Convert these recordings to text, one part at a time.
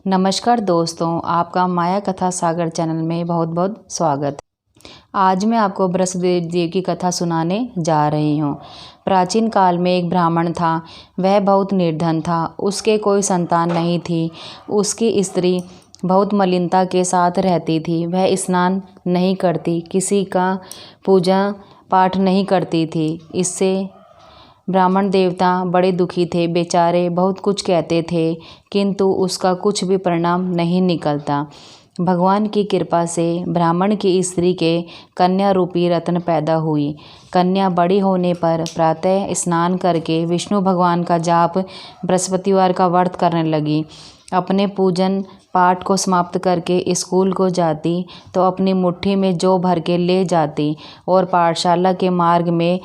नमस्कार दोस्तों, आपका माया कथा सागर चैनल में बहुत बहुत स्वागत है। आज मैं आपको बृहस्पति देव की कथा सुनाने जा रही हूँ। प्राचीन काल में एक ब्राह्मण था। वह बहुत निर्धन था। उसके कोई संतान नहीं थी। उसकी स्त्री बहुत मलिनता के साथ रहती थी। वह स्नान नहीं करती, किसी का पूजा पाठ नहीं करती थी। इससे ब्राह्मण देवता बड़े दुखी थे। बेचारे बहुत कुछ कहते थे, किंतु उसका कुछ भी परिणाम नहीं निकलता। भगवान की कृपा से ब्राह्मण की स्त्री के कन्या रूपी रत्न पैदा हुई। कन्या बड़ी होने पर प्रातः स्नान करके विष्णु भगवान का जाप, बृहस्पतिवार का व्रत करने लगी। अपने पूजन पाठ को समाप्त करके स्कूल को जाती तो अपनी मुट्ठी में जौ भर के ले जाती और पाठशाला के मार्ग में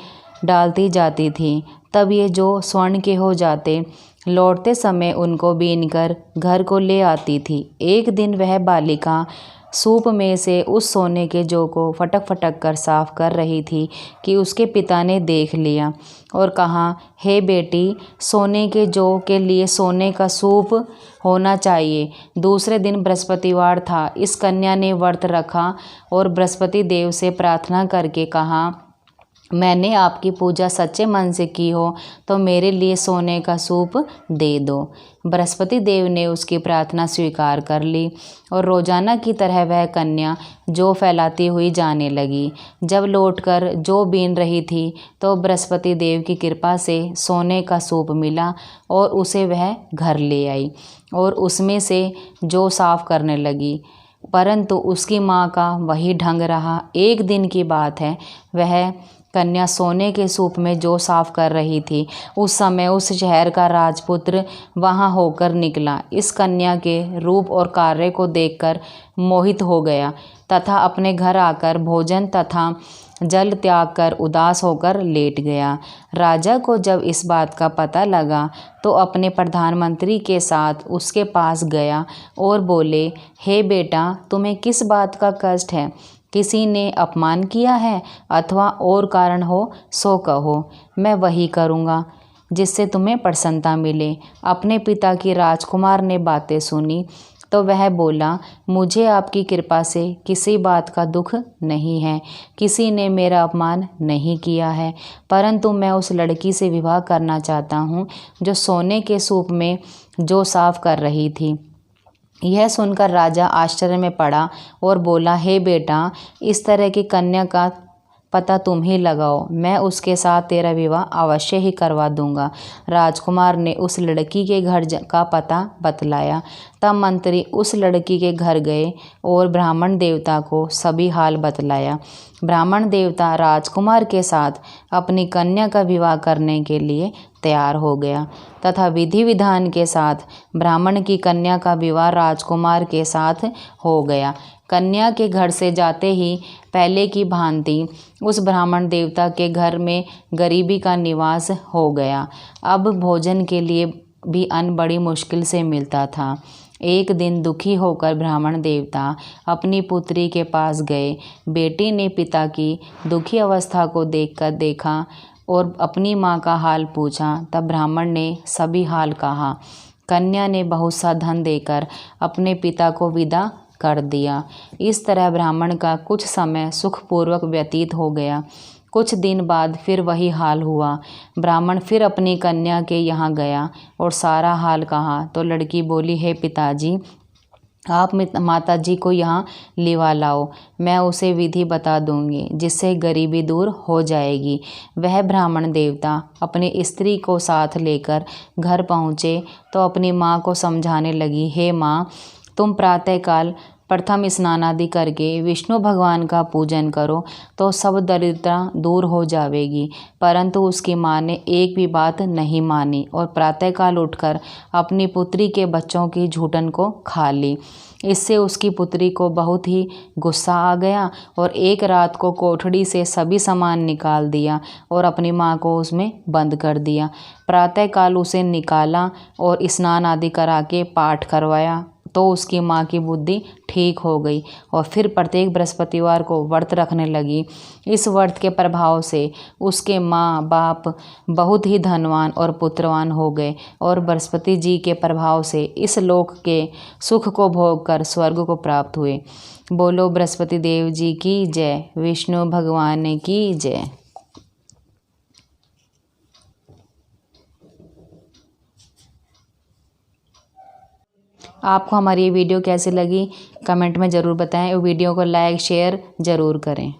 डालती जाती थी। तब ये जौ स्वर्ण के हो जाते। लौटते समय उनको बीनकर घर को ले आती थी। एक दिन वह बालिका सूप में से उस सोने के जौ को फटक फटक कर साफ कर रही थी कि उसके पिता ने देख लिया और कहा, हे बेटी, सोने के जौ के लिए सोने का सूप होना चाहिए। दूसरे दिन बृहस्पतिवार था। इस कन्या ने व्रत रखा और बृहस्पति देव से प्रार्थना करके कहा, मैंने आपकी पूजा सच्चे मन से की हो तो मेरे लिए सोने का सूप दे दो। बृहस्पति देव ने उसकी प्रार्थना स्वीकार कर ली और रोजाना की तरह वह कन्या जौ फैलाती हुई जाने लगी। जब लौटकर जौ बीन रही थी तो बृहस्पति देव की कृपा से सोने का सूप मिला और उसे वह घर ले आई और उसमें से जौ साफ करने लगी। परंतु उसकी माँ का वही ढंग रहा। एक दिन की बात है, वह कन्या सोने के सूप में जौ साफ कर रही थी। उस समय उस शहर का राजपुत्र वहां होकर निकला। इस कन्या के रूप और कार्य को देखकर मोहित हो गया तथा अपने घर आकर भोजन तथा जल त्याग कर उदास होकर लेट गया। राजा को जब इस बात का पता लगा तो अपने प्रधानमंत्री के साथ उसके पास गया और बोले, हे बेटा, तुम्हें किस बात का कष्ट है? किसी ने अपमान किया है अथवा और कारण हो सो कहो, मैं वही करूँगा जिससे तुम्हें प्रसन्नता मिले। अपने पिता की राजकुमार ने बातें सुनी तो वह बोला, मुझे आपकी कृपा से किसी बात का दुख नहीं है। किसी ने मेरा अपमान नहीं किया है, परंतु मैं उस लड़की से विवाह करना चाहता हूँ जो सोने के सूप में जौ साफ कर रही थी। यह सुनकर राजा आश्चर्य में पड़ा और बोला, हे बेटा, इस तरह की कन्या का पता तुम ही लगाओ। मैं उसके साथ तेरा विवाह अवश्य ही करवा दूंगा। राजकुमार ने उस लड़की के घर का पता बतलाया। तब मंत्री उस लड़की के घर गए और ब्राह्मण देवता को सभी हाल बतलाया। ब्राह्मण देवता राजकुमार के साथ अपनी कन्या का विवाह करने के लिए तैयार हो गया तथा विधि विधान के साथ ब्राह्मण की कन्या का विवाह राजकुमार के साथ हो गया। कन्या के घर से जाते ही पहले की भांति उस ब्राह्मण देवता के घर में गरीबी का निवास हो गया। अब भोजन के लिए भी अन्न बड़ी मुश्किल से मिलता था। एक दिन दुखी होकर ब्राह्मण देवता अपनी पुत्री के पास गए। बेटी ने पिता की दुखी अवस्था को देखकर देखा और अपनी माँ का हाल पूछा। तब ब्राह्मण ने सभी हाल कहा। कन्या ने बहुत सा धन देकर अपने पिता को विदा कर दिया। इस तरह ब्राह्मण का कुछ समय सुखपूर्वक व्यतीत हो गया। कुछ दिन बाद फिर वही हाल हुआ। ब्राह्मण फिर अपनी कन्या के यहाँ गया और सारा हाल कहा तो लड़की बोली, हे पिताजी, आप माता जी को यहाँ लिवा लाओ, मैं उसे विधि बता दूंगी जिससे गरीबी दूर हो जाएगी। वह ब्राह्मण देवता अपनी स्त्री को साथ लेकर घर पहुँचे तो अपनी माँ को समझाने लगी, हे माँ, तुम प्रातःकाल प्रथम स्नान आदि करके विष्णु भगवान का पूजन करो तो सब दरिद्रता दूर हो जाएगी। परंतु उसकी माँ ने एक भी बात नहीं मानी और प्रातःकाल उठकर अपनी पुत्री के बच्चों की झूठन को खा ली। इससे उसकी पुत्री को बहुत ही गुस्सा आ गया और एक रात को कोठड़ी से सभी सामान निकाल दिया और अपनी माँ को उसमें बंद कर दिया। प्रातःकाल उसे निकाला और स्नान आदि करा के पाठ करवाया तो उसकी माँ की बुद्धि ठीक हो गई और फिर प्रत्येक बृहस्पतिवार को व्रत रखने लगी। इस व्रत के प्रभाव से उसके माँ बाप बहुत ही धनवान और पुत्रवान हो गए और बृहस्पति जी के प्रभाव से इस लोक के सुख को भोग कर स्वर्ग को प्राप्त हुए। बोलो बृहस्पति देव जी की जय, विष्णु भगवान की जय। आपको हमारी ये वीडियो कैसी लगी कमेंट में ज़रूर बताएं और वीडियो को लाइक शेयर ज़रूर करें।